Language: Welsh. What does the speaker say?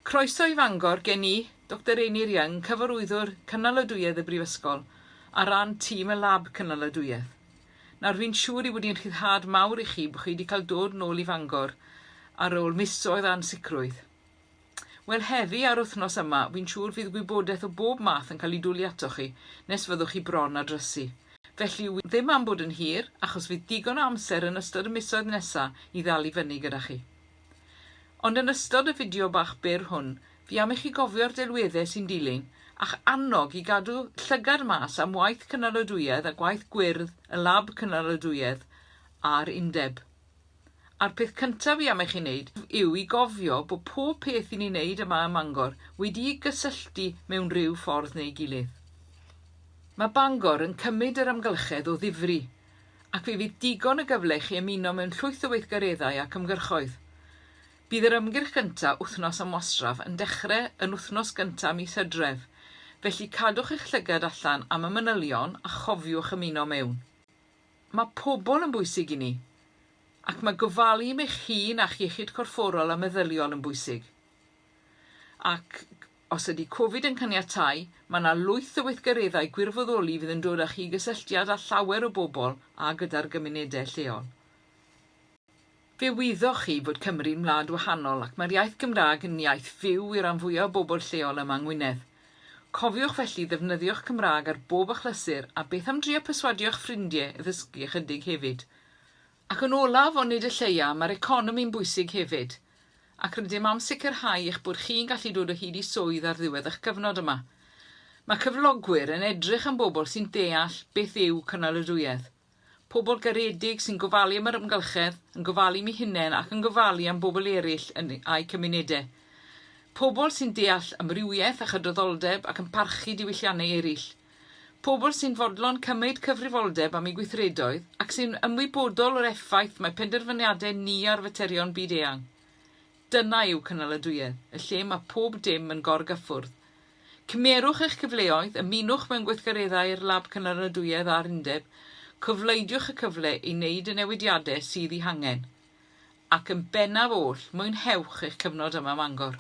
Croeso i Fangor gen i, Dr Young, cyfarwyddwr Cynaliadwyedd y Brifysgol, a ran tîm y lab Cynaliadwyedd. Nawr fi'n siŵr i wedi'n rhyddhad mawr i chi bod chi wedi cael dod nôl i Fangor ar ôl misoedd ansicrwydd. Wel heddi ar wythnos yma, fi'n siŵr fydd gwybodaeth o bob math yn cael ei dwlu ato chi nes fyddwch chi bron a drysu. Felly ddim am bod yn hir, achos fydd digon o amser yn ystod y misoedd nesaf i ddal i fyny gyda chi. Ond yn ystod y fideo bach byr hwn, fi am i chi gofio'r delweddau sy'n dilyn a'ch annog i gadw llygad mas am waith Cynaliadwyedd a gwaith gwyrdd y lab Cynaliadwyedd a'r undeb. A'r peth cyntaf fi am eich i wneud yw i gofio bod pob peth i ni wneud yma ym Mangor wedi'i gysylltu mewn rhyw ffordd neu gilydd. Mae Bangor yn cymryd yr amgylchedd o ddifri, ac fe fydd digon y gyfle i chi ymuno mewn llwyth o weithgareddau ac ymgyrchoedd. Bydd yr ymgyrch gyntaf wythnos am wastraff yn dechrau yn wythnos gyntaf mis Hydref, felly cadwch eich llygad allan am y manylion a chofiwch ymuno mewn. Mae pobl yn bwysig i ni, ac mae gofalu am eich hun a'ch iechyd corfforol a meddyliol yn bwysig. Ac os ydy Covid yn caniatáu, mae yna lwyth o weithgareddau gwirfoddoli fydd yn dod â chi gysylltiad â llawer o bobl a gyda'r gymunedau lleol. Fe wyddoch chi fod Cymru'n wlad wahanol ac mae'r iaith Gymraeg yn iaith fyw i'r rhan fwyaf o bobl lleol yma yng Ngwynedd. Cofiwch felly ddefnyddio'ch Cymraeg ar bob achlysur a beth am drio perswadio'ch ffrindiau i ddysgu ychydig hefyd. Ac yn olaf ond nid y lleia, mae'r economi'n bwysig hefyd, ac rydym am sicrhau eich bod chi'n gallu dod o hyd i swydd ar ddiwedd eich cyfnod yma. Mae cyflogwyr yn edrych am bobl sy'n deall beth yw Cynaliadwyedd. Pobl garedig sy'n gofalu am yr ymgylchedd, yn gofalu am eu hunain ac yn gofalu am bobl eraill a'u cymunedau. Pobl sy'n deall amrywiaeth a chydraddoldeb ac yn parchu diwylliannau eraill. Pobl sy'n fodlon cymryd cyfrifoldeb am eu gweithredoedd ac sy'n ymwybodol o'r effaith mae penderfyniadau ni ar faterion byd eang. Dyna yw Cynaliadwyedd, y lle mae pob dim yn gorgyffwrdd. Cymerwch eich cyfleoedd, ymunwch mewn gweithgareddau i'r lab Cynaliadwyedd a'r undeb, cyfleidiwch y cyfle i wneud y newidiadau sydd i hangen. Ac yn bennaf oll, mwynhewch eich cyfnod yma Mangor.